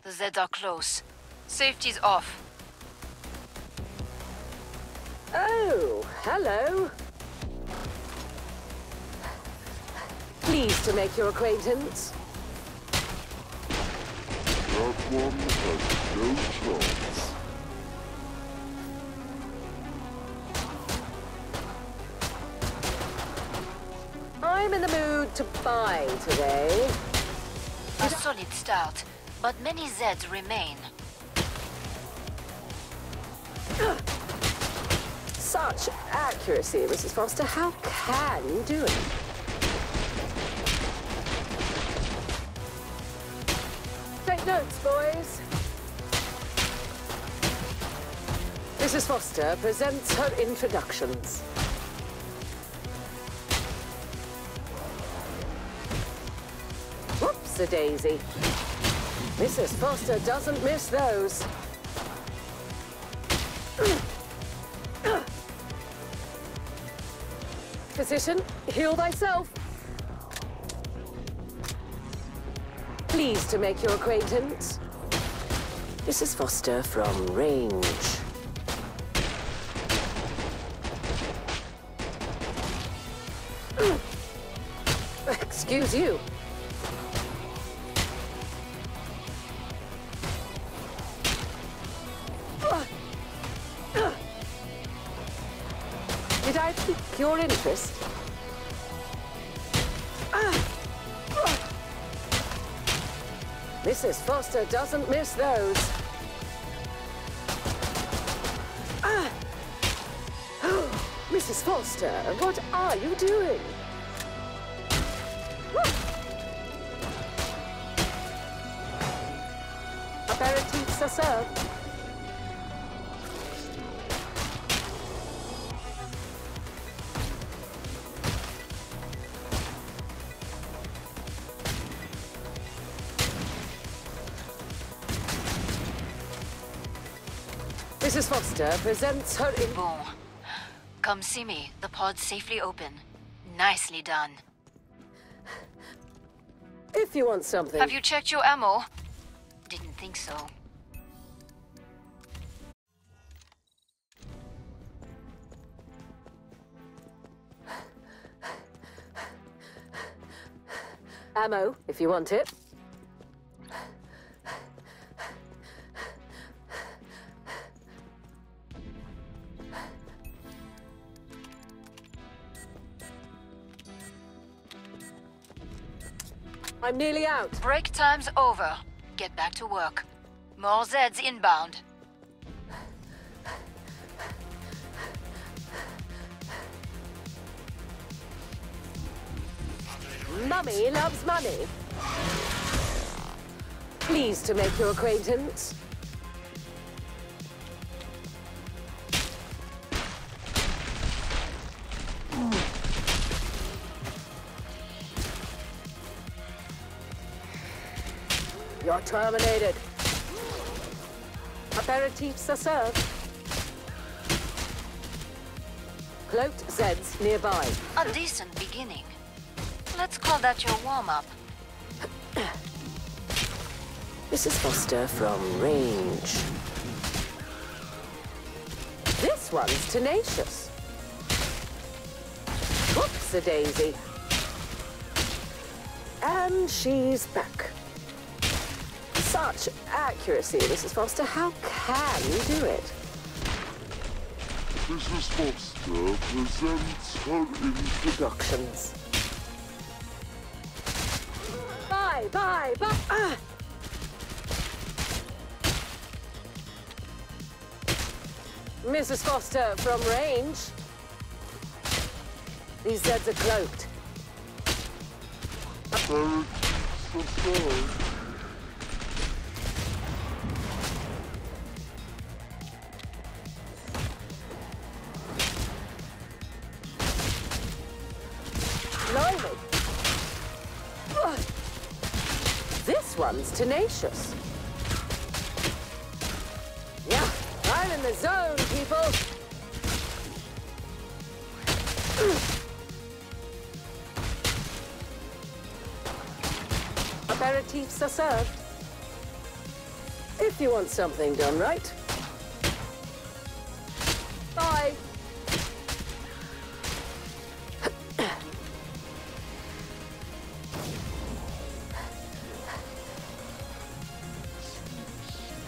The Zeds are close. Safety's off. Oh, hello. Pleased to make your acquaintance. That one has no chance. I'm in the mood to buy today. A solid start, but many Zeds remain. Such accuracy, Mrs. Foster. How can you do it? Take notes, boys. Mrs. Foster presents her introductions. Whoops-a-daisy. Mrs. Foster doesn't miss those. Physician, heal thyself. Pleased to make your acquaintance. Mrs. Foster from range. Excuse you. Did I pique your interest? Mrs. Foster doesn't miss those. Mrs. Foster, what are you doing? Aperitifs are served. Mrs. Foster presents her in... Boom. Come see me. The pod's safely open. Nicely done. If you want something... Have you checked your ammo? Didn't think so. Ammo, if you want it. I'm nearly out. Break time's over. Get back to work. More Zeds inbound. Mummy loves money. Pleased to make your acquaintance. You're terminated. Aperitifs are served. Cloaked Zeds nearby. A decent beginning. Let's call that your warm-up. Mrs. Foster from range. This one's tenacious. Whoops-a-daisy. And she's back. Such accuracy, Mrs. Foster. How can you do it? Mrs. Foster presents her introductions. Bye. Mrs. Foster from range. These Zeds are cloaked. Blimey. This one's tenacious. Yeah, I'm in the zone, people. Aperitifs are served. if you want something done right. Bye.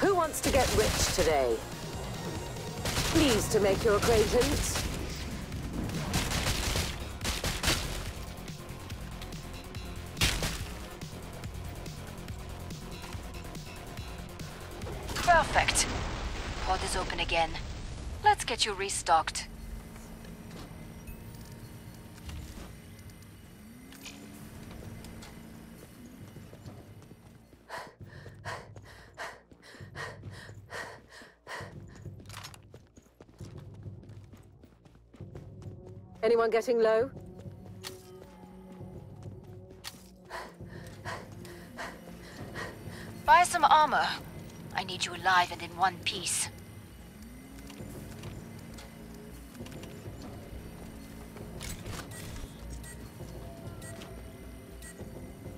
Who wants to get rich today? Pleased to make your acquaintance. Perfect. Pod is open again. Let's get you restocked. Anyone getting low? Buy some armor. I need you alive and in one piece.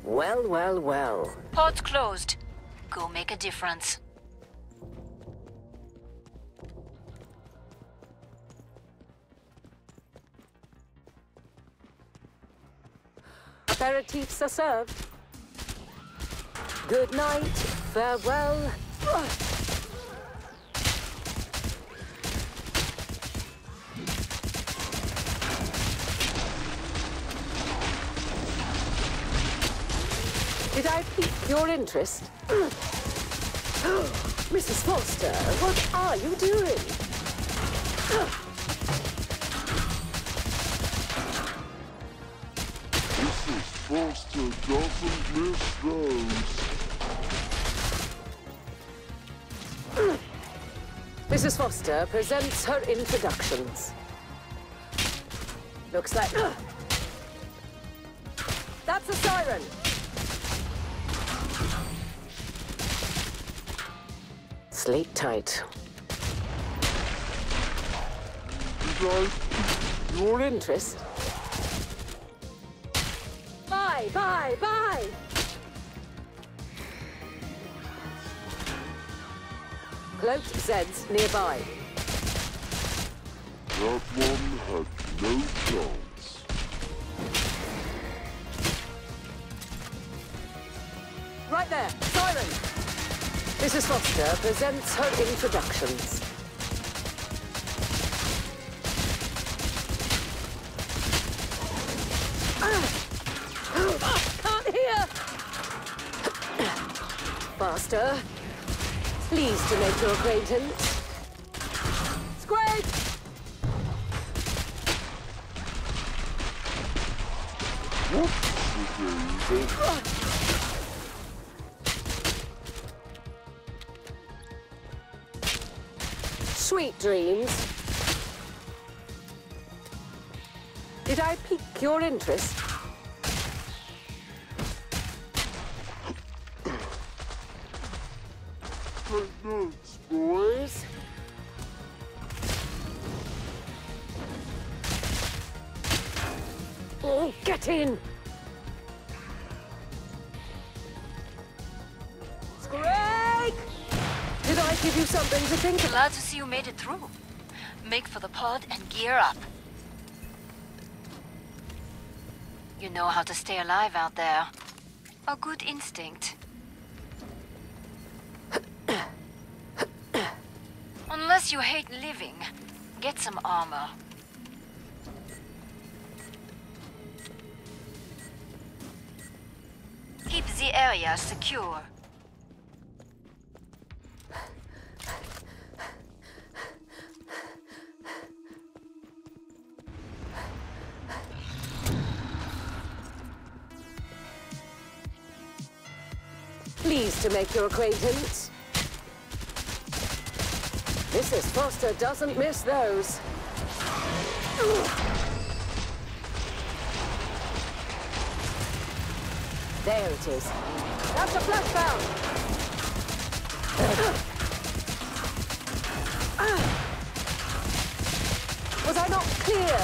Well, well, well. Pod's closed. Go make a difference. Aperitifs are served. Good night, farewell. Did I pique your interest? Mrs. Foster, what are you doing? Mrs. Foster doesn't miss those. Mrs. Foster presents her introductions. Looks like... That's a siren! Sleep tight. Did I? Your interest? Bye, bye, bye! Cloaked Zeds nearby. That one had no chance. Right there, siren! Mrs. Foster presents her introductions. Can't hear! Faster. Pleased to make your acquaintance. Scrape! Sweet dreams. Did I pique your interest? Take notes, boys. Oh, get in! Scrake! Did I give you something to think about? Glad to see you made it through. Make for the pod and gear up. You know how to stay alive out there. A good instinct. Unless you hate living, get some armor. Keep the area secure. Pleased to make your acquaintance. Mrs. Foster doesn't miss those. There it is. That's a flashbound. Was I not clear?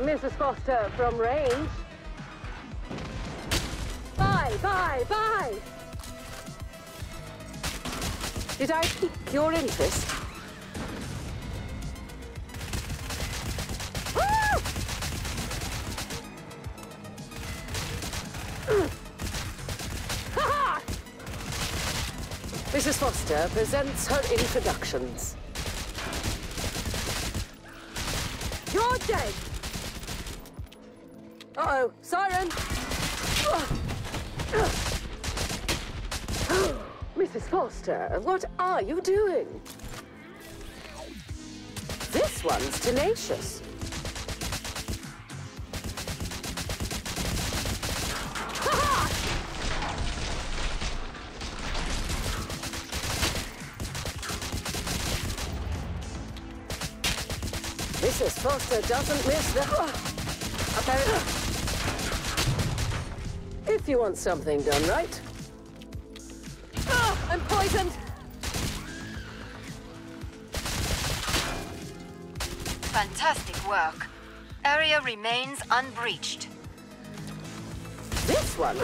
Mrs. Foster from range. Bye, bye, bye. Did I pique your interest? Mrs. Foster presents her introductions. You're dead! Uh-oh, siren! Mrs. Foster, what are you doing? This one's tenacious. Mrs. Foster doesn't miss the... Apparently... If you want something done right. I'm poisoned! Fantastic work. Area remains unbreached. This one?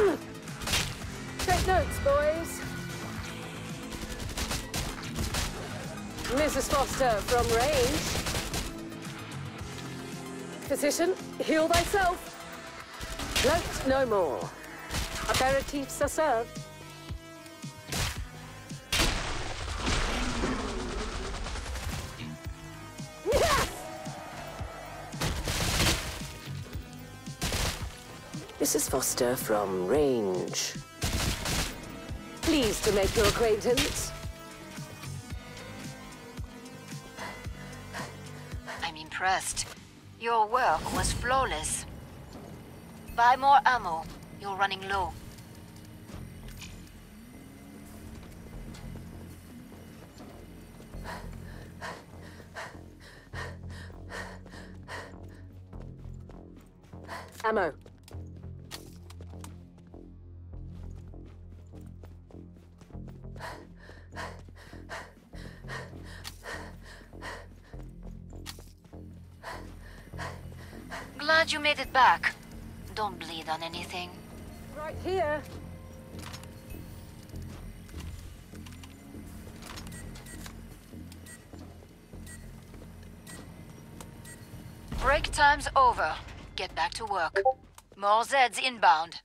Take notes, boys. Mrs. Foster from range. Physician, heal thyself. Float no more. Aperitifs are served. Yes! Mrs. Foster from range. Pleased to make your acquaintance. I'm impressed. Your work was flawless. Buy more ammo. You're running low. Ammo. Glad you made it back. Don't bleed on anything. Right here. Break time's over. Get back to work. More Zeds inbound.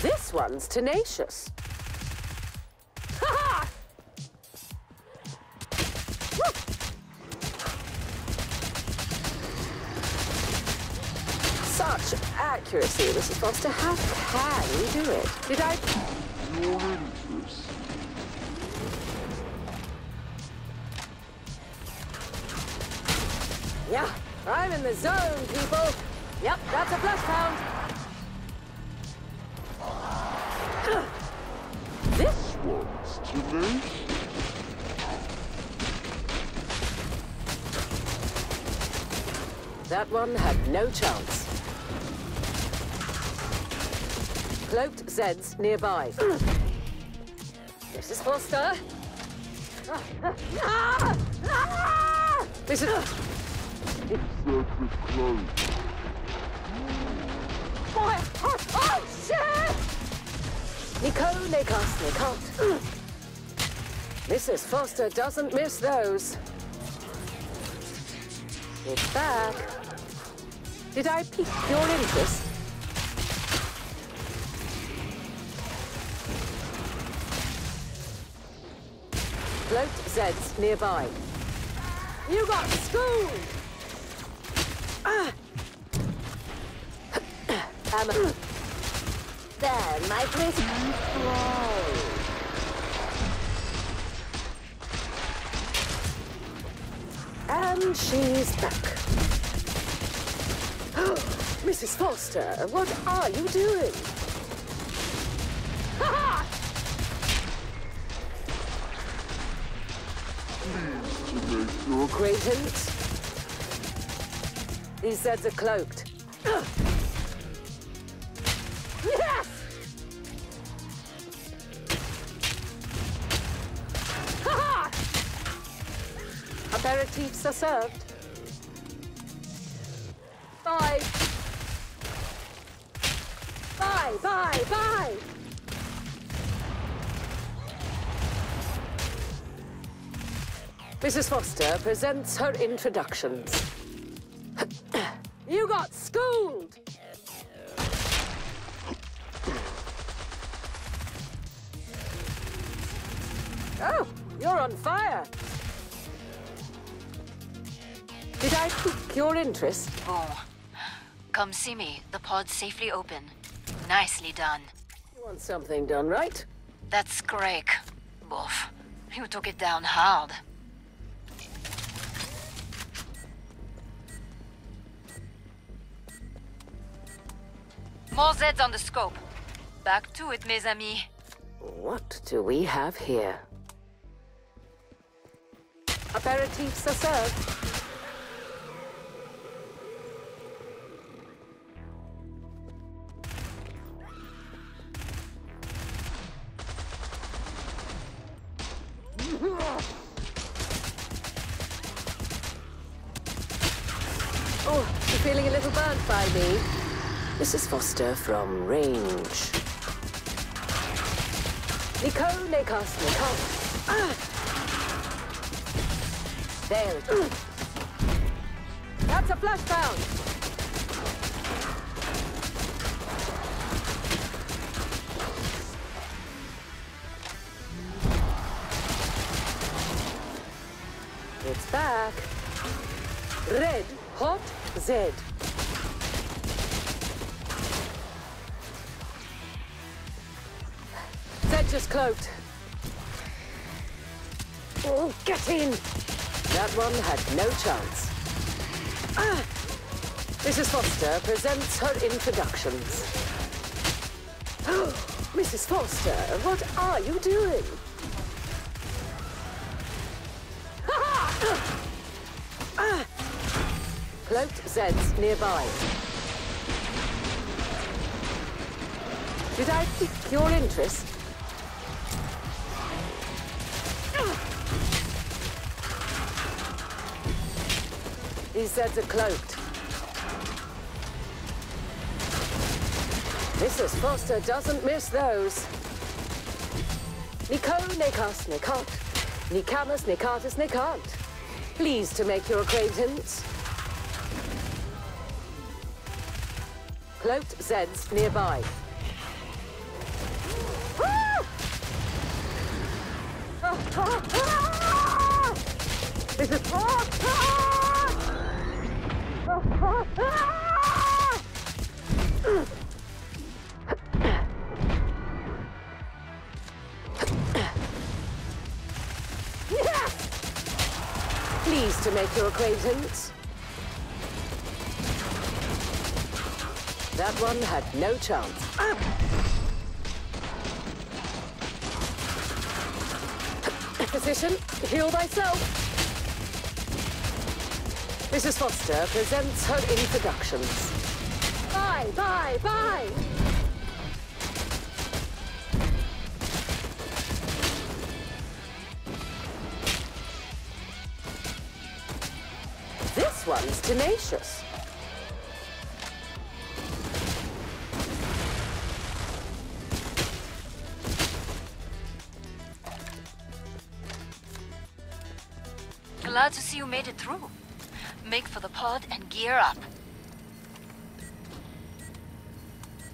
This one's tenacious. Ha-ha! Such accuracy, Mrs. Foster. How can you do it? Did I... Your interest. Yeah, I'm in the zone, people. Yep, that's a flash pound. This One's tenacious. That one had no chance. Cloaked Zeds nearby. Mrs. Foster. Mrs. Circuit closed. Oh, shit! Nico, Nikos, Nikot. Mrs. Foster doesn't miss those. It's back. Did I pique your interest? Float Zeds nearby. You got schooled! Ammo. There, my pretty boy. And she's back. Mrs. Foster, what are you doing? Ha-ha! To make your Acquaintance? These Zeds are cloaked. Yes! Ha-ha! Aperitifs are served. 5, Bye, bye, bye! Mrs. Foster presents her introductions. You got schooled! Oh, you're on fire! Did I pique your interest? Oh. Come see me. The pod's safely open. Nicely done. You want something done right? That's Craig. Boof. You took it down hard. More Zeds on the scope. Back to it, mes amis. What do we have here? Aperitifs are served. Oh, you're feeling a little burnt by me. Mrs. Foster from range. Nico, Nikos, Nikos. Ah! There it is. That's a flashbound. It's back. Red, hot, Z. Z just cloaked. Oh, get in! That one had no chance. Ah! Mrs. Foster presents her introductions. Oh, Mrs. Foster, what are you doing? Ah! Cloaked Zeds nearby. Did I pique your interest? These Zeds are cloaked. Mrs. Foster doesn't miss those. Nico, Nikos, Nikot. Nikamus, Nikatus, Nikot. Pleased to make your acquaintance. Cloaked Zeds nearby. This is Pleased to make your acquaintance. That one had no chance. Position, heal thyself. Mrs. Foster presents her introductions. Bye, bye, bye. This one's tenacious. Glad to see you made it through. Make for the pod and gear up.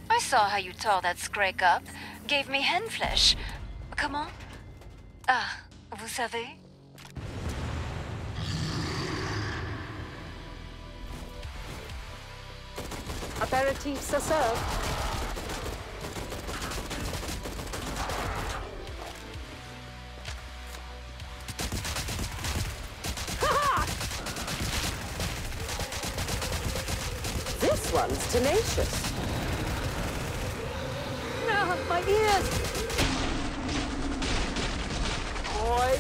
I saw how you tore that Scrake up. Gave me hen flesh. Comment? Ah, vous savez? Aperitifs are served. This one's tenacious. No, my ears! Boy!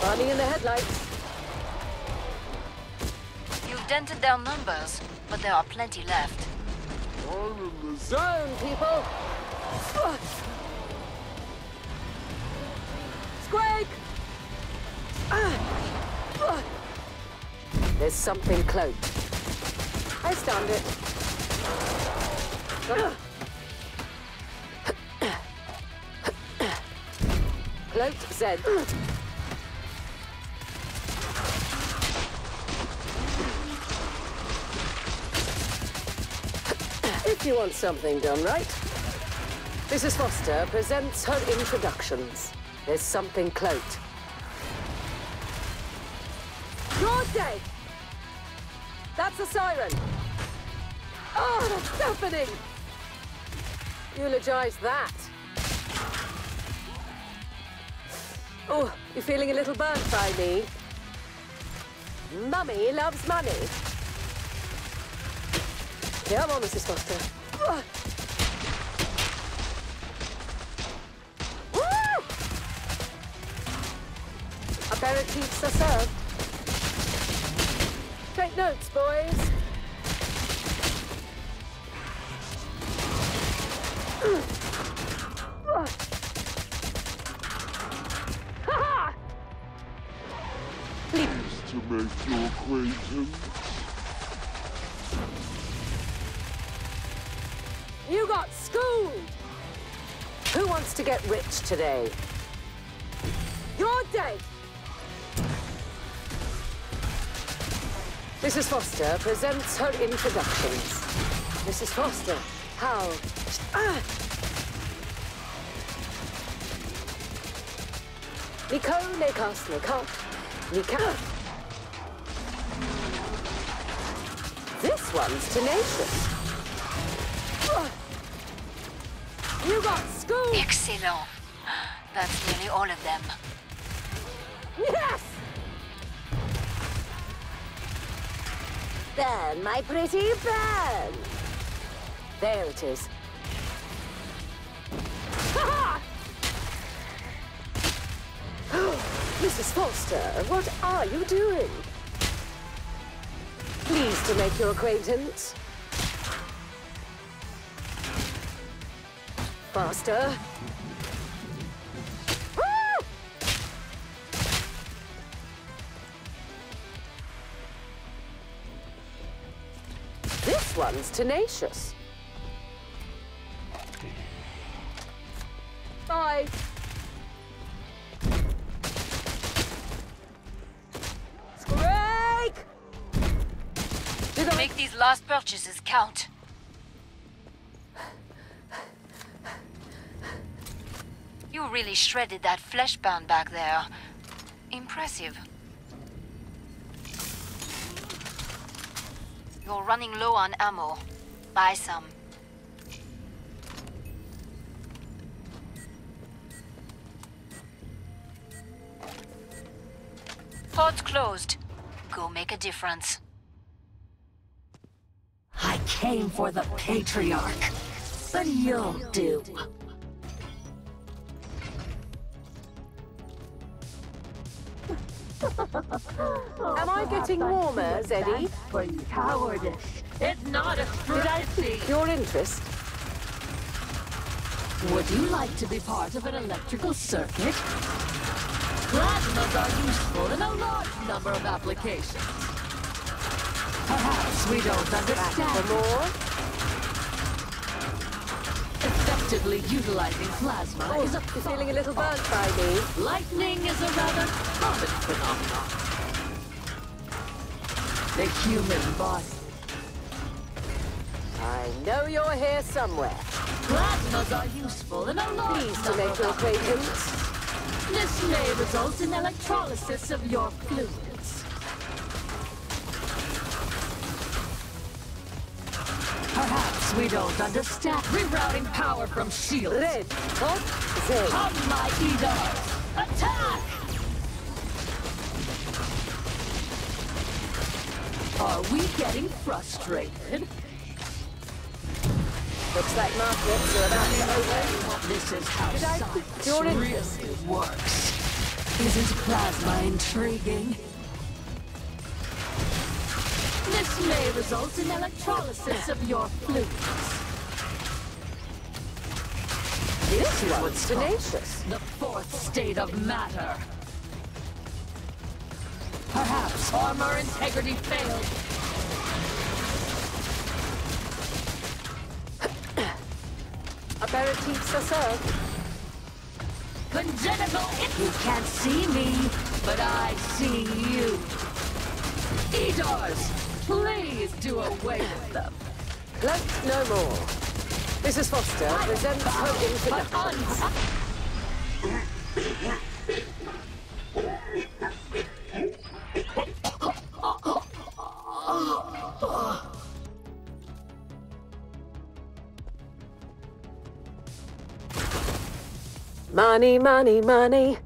Running in the headlights. You've dented their numbers, but there are plenty left. I'm in the Zone, people! Scrake! There's something cloaked. I stand it. Cloaked Zed. If you want something done right. Mrs. Foster presents her introductions. There's something cloaked. Your day! That's a siren! Oh, that's deafening! Eulogize that. Oh, you're feeling a little burnt by me? Mummy loves money. Come on, Mrs. Foster. Woo! Aperitifs are served. Take notes, boys. Pleased to make your acquaintance. You got schooled! Who wants to get rich today? Your day! Mrs. Foster presents her introductions. Mrs. Foster, how... Nico, Nekos, Nekot, Nika. This one's tenacious. You got school! Excellent. That's nearly all of them. Yes! Burn, my pretty burn! There it is. Ha-ha! Mrs. Foster, what are you doing? Pleased to make your acquaintance. Faster. Woo! This one's tenacious. Bye. Scrake! Make these last purchases count. You really shredded that flesh bound back there. Impressive. You're running low on ammo. Buy some. Pod's closed. Go make a difference. I came for the Patriarch, but you'll do. Am I getting warmer, Zeddy? For cowardice. It's not a strategy. Your interest? Would you like to be part of an electrical circuit? Plasmas are useful in a large number of applications. Perhaps we don't understand. For more? Effectively utilizing plasma is a You're feeling a little burnt by me. Lightning is a rather common phenomenon. The human body. I know you're here somewhere. Plasmas are useful in a large Pleased to number make your of applications. acquaintance. This may result in electrolysis of your fluids. Perhaps we don't understand. Rerouting power from shields. Red, hot, Zed. Come, my Edars! Attack! Are we getting frustrated? Looks like markets are about to open. This is how science You're in- really works. Isn't plasma intriguing? This may result in electrolysis of your fluids. This one's tenacious. The fourth state of matter. Perhaps armor integrity failed. Aperitifs are served. Congenital, you can't see me, but I see you. Eaters, please do away with them. Cloaked no more. Mrs. Foster presents her introductions. Money, money, money.